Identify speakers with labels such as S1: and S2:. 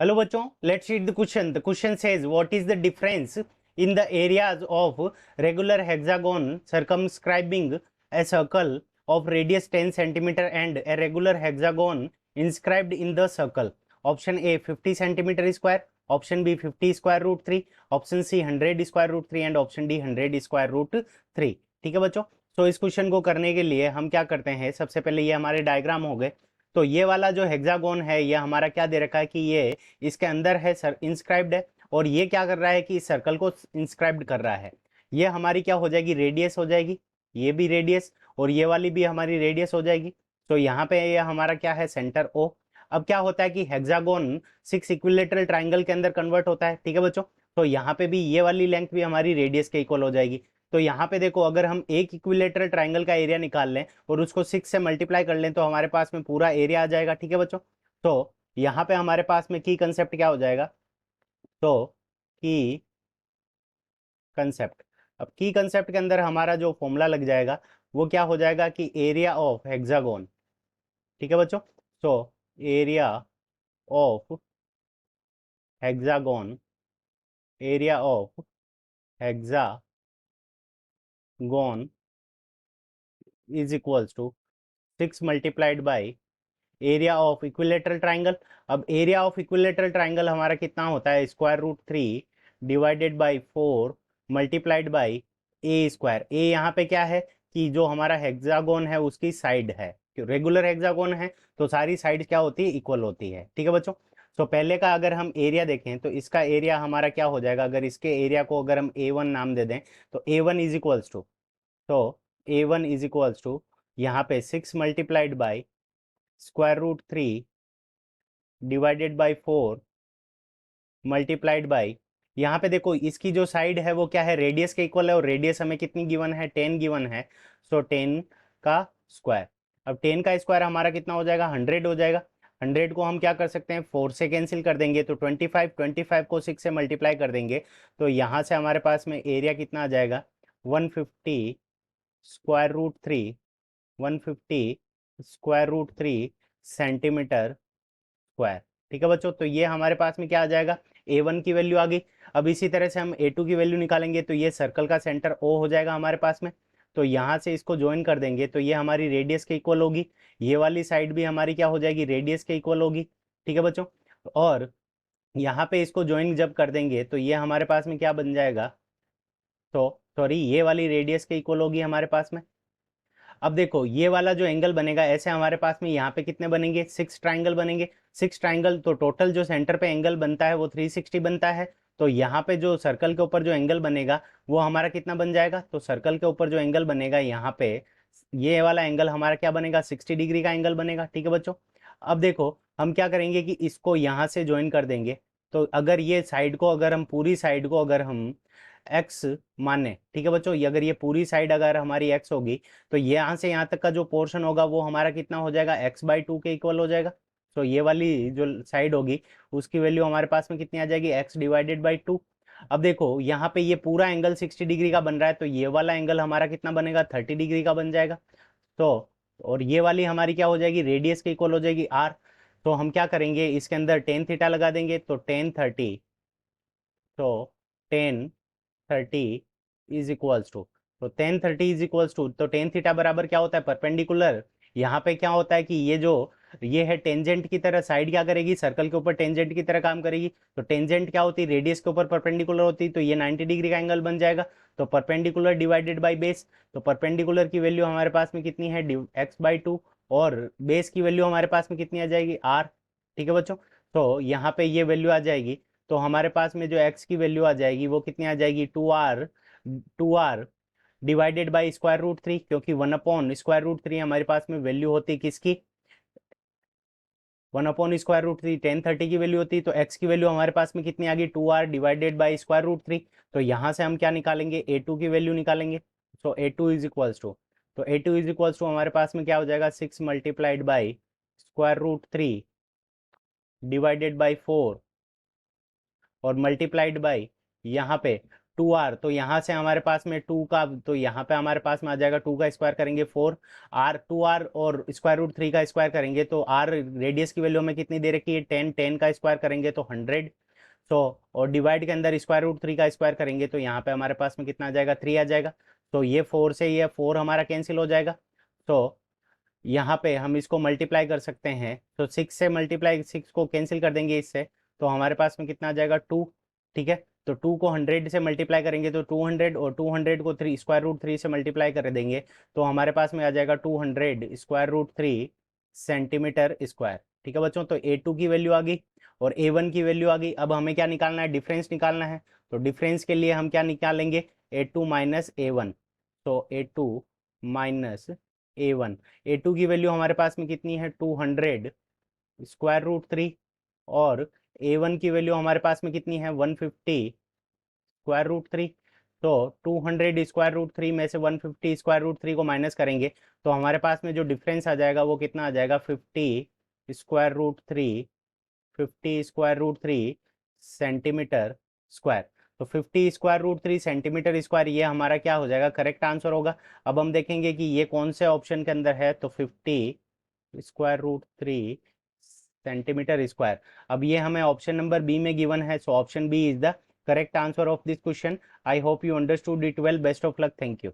S1: Hello बच्चों, let's read the question. The question says what is the difference in the areas of regular hexagon circumscribing a circle of radius 10 centimeter and a regular hexagon inscribed in the circle. Option A 50 centimeter square, option B 50 square root 3, option C 100 square root 3 and option D 100 square root 3. ठीक है बच्चों, तो इस question को करने के लिए हम क्या करते हैं, सबसे पहले ये हमारे डायग्राम हो गए. तो ये वाला जो हेक्सागोन है ये हमारा क्या दे रखा है कि ये इसके अंदर है सर इंस्क्राइब्ड है, और ये क्या कर रहा है कि इस सर्कल को इंस्क्राइब्ड कर रहा है. ये हमारी क्या हो जाएगी, रेडियस हो जाएगी. ये भी रेडियस और ये वाली भी हमारी रेडियस हो जाएगी. तो यहाँ पे ये हमारा क्या है, सेंटर ओ. अब क्या होता है कि हेक्सागोन 6 इक्विलेटरल ट्राइंगल के अंदर कन्वर्ट होता है. ठीक है बच्चों, तो यहाँ पे भी ये वाली लेंथ भी हमारी रेडियस के इक्वल हो जाएगी. तो यहाँ पे देखो, अगर हम एक इक्विलेटरल ट्राइंगल का एरिया निकाल लें और उसको 6 से मल्टीप्लाई कर लें तो हमारे पास में पूरा एरिया आ जाएगा. ठीक है बच्चों, तो यहाँ पे हमारे पास में की कंसेप्ट क्या हो जाएगा, तो की कंसेप्ट. अब की कंसेप्ट के अंदर हमारा जो फॉर्मूला लग जाएगा वो क्या हो जाएगा कि एरिया ऑफ हेक्सागोन. ठीक है बच्चों, तो area of hexagon, area of hexagon is equals to 6 multiplied by area of equilateral triangle. अब एरिया ऑफ इक्विलेटरल ट्राइंगल हमारा कितना होता है, square root 3 divided by 4 multiplied by a square. A यहाँ पे क्या है कि जो हमारा हेक्सागोन है उसकी साइड है. रेगुलर हेक्सागोन है तो सारी साइड क्या होती है, इक्वल होती है. ठीक है बच्चों, तो पहले का अगर हम एरिया देखें तो इसका एरिया हमारा क्या हो जाएगा, अगर इसके एरिया को अगर हम ए वन नाम दे दें तो A one is equals to, तो A one is equals to यहाँ पे 6 multiplied by square root 3 divided by 4 multiplied by, यहाँ पे देखो इसकी जो साइड है वो क्या है, रेडियस के इक्वल है, और रेडियस हमें कितनी गिवन है, 10 गिवन है. सो 10 का स्क्वायर. अब 10 का स्क्वायर हमारा कितना हो जाएगा, 100 हो जाएगा. 100 को हम क्या कर सकते हैं, 4 से कैंसिल कर देंगे तो 25, 25 को 6 से मल्टीप्लाई कर देंगे तो यहाँ से हमारे पास में एरिया कितना आ जाएगा, 150 square root 3, 150 square root 3 centimetre square. ठीक है बच्चों, तो ये हमारे पास में क्या आ जाएगा, ए वन की वैल्यू आ गई. अब इसी तरह से हम ए टू की वैल्यू निकालेंगे तो ये सर्कल का सेंटर ओ हो जाएगा हमारे पास में. तो यहाँ से इसको ज्वाइन कर देंगे तो ये हमारी रेडियस के इक्वल होगी. ये वाली साइड भी हमारी क्या हो जाएगी, रेडियस के इक्वल होगी. ठीक है बच्चों, और यहाँ पे इसको ज्वाइन जब कर देंगे तो ये हमारे पास में क्या बन जाएगा, तो सॉरी ये वाली रेडियस के इक्वल होगी हमारे पास में. अब देखो ये वाला जो एंगल बनेगा, ऐसे हमारे पास में यहाँ पे कितने बनेंगे, 6 ट्राइंगल बनेंगे. 6 ट्राइंगल, तो टोटल जो सेंटर पे एंगल बनता है वो 360 बनता है. तो यहाँ पे जो सर्कल के ऊपर जो एंगल बनेगा वो हमारा कितना बन जाएगा, तो सर्कल के ऊपर जो एंगल बनेगा यहाँ पे ये वाला एंगल हमारा क्या बनेगा, 60 डिग्री का एंगल बनेगा. ठीक है बच्चों, अब देखो हम क्या करेंगे कि इसको यहाँ से ज्वाइन कर देंगे. तो अगर ये साइड को, अगर हम पूरी साइड को अगर हम एक्स माने, ठीक है बच्चों, ये अगर ये पूरी साइड अगर हमारी एक्स होगी तो ये यहाँ से यहाँ तक का जो पोर्शन होगा वो हमारा कितना हो जाएगा, x/2 के इक्वल हो जाएगा. तो ये वाली जो साइड होगी उसकी वैल्यू हमारे पास में कितनी आ जाएगी, x डिवाइडेड बाई 2. अब देखो यहाँ पे ये पूरा एंगल 60 डिग्री का बन रहा है तो ये वाला एंगल हमारा कितना बनेगा, 30 डिग्री का बन जाएगा. तो और ये वाली हमारी क्या हो जाएगी, रेडियस के इक्वल हो जाएगी r. तो हम क्या करेंगे, इसके अंदर टेन थीटा लगा देंगे तो टेन 30, तो टेन 30 इज इक्वल्स टू, तो टेन 30 इज इक्वल्स टू, तो टेन थीटा बराबर क्या होता है, परपेंडिकुलर. यहाँ पे क्या होता है कि ये जो ये है टेंजेंट की तरह, साइड क्या करेगी, सर्कल के ऊपर टेंजेंट की तरह काम करेगी. तो टेंजेंट क्या होती है, रेडियस के ऊपर परपेंडिकुलर होती है, तो ये 90 डिग्री का एंगल बन जाएगा. तो परपेंडिकुलर डिवाइडेड बाई बेस, तो परपेंडिकुलर की वैल्यू हमारे पास में कितनी है, x/2, और बेस की वैल्यू हमारे पास में कितनी आ जाएगी, r. ठीक है बच्चों, तो यहाँ पे ये वैल्यू आ जाएगी तो हमारे पास में जो x की वैल्यू आ जाएगी वो कितनी आ जाएगी, 2r divided by square root 3, क्योंकि 1/√3 हमारे पास में वैल्यू होती है किसकी, 1/√3 1030 की वैल्यू होती है. तो x की वैल्यू हमारे पास में कितनी आ गई, 2r divided by square root 3. तो यहाँ से हम क्या निकालेंगे, a2 की वैल्यू निकालेंगे. सो a2 इज इक्वल्स टू, तो a2 इज इक्वल्स टू हमारे पास में क्या हो जाएगा, 6 multiplied by square root 3 divided by 4 और मल्टीप्लाइड बाई यहाँ पे 2r, तो यहाँ से हमारे पास में 2 का, तो यहाँ पे हमारे पास में आ जाएगा 2 का स्क्वायर करेंगे 4 r, 2r और स्क्वायर रूट 3 का स्क्वायर करेंगे तो r रेडियस की वैल्यू हमें कितनी दे रखी है 10, 10 का स्क्वायर करेंगे तो 100। तो और डिवाइड के अंदर स्क्वायर रूट 3 का स्क्वायर करेंगे तो यहाँ पे हमारे पास में कितना आ जाएगा 3 आ जाएगा। तो ये 4 से ये 4 हमारा कैंसिल हो जाएगा। तो यहाँ पे हम इसको मल्टीप्लाई कर सकते हैं, तो 6 से मल्टीप्लाई, 6 को कैंसिल कर देंगे इससे, तो हमारे पास में कितना आ जाएगा 2। ठीक है, तो 2 को 100 से मल्टीप्लाई करेंगे तो 200, और 200 को 3 स्क्वायर रूट 3 से मल्टीप्लाई कर देंगे तो हमारे पास में आ जाएगा 200 स्क्वायर रूट 3 सेंटीमीटर स्क्वायर। ठीक है बच्चों, तो A2 की वैल्यू आ गई और A1 की वैल्यू आ गई। अब हमें क्या निकालना है, डिफरेंस निकालना है। तो डिफरेंस के लिए हम क्या निकालेंगे, A2 माइनस A1। तो A2 माइनस A1, A2 की वैल्यू हमारे पास में कितनी है 200 स्क्वायर रूट 3, और A1 की वैल्यू हमारे पास में कितनी है 150 स्क्वायर रूट 3। तो 200 स्क्वायर रूट 3 में से 150 स्क्वायर रूट 3 को माइनस करेंगे तो हमारे पास में जो डिफरेंस आ जाएगा वो कितना आ जाएगा 50 square root 3, 50 square root 3 centimetre square. तो 50 स्क्वायर रूट 3 सेंटीमीटर स्क्वायर ये हमारा क्या हो जाएगा, करेक्ट आंसर होगा। अब हम देखेंगे कि ये कौन से ऑप्शन के अंदर है, तो 50 स्क्वायर रूट 3 सेंटीमीटर स्क्वायर। अब ये हमें ऑप्शन नंबर बी में गिवन है, so option B is the correct answer of this question. I hope you understood it well. Best of luck, thank you.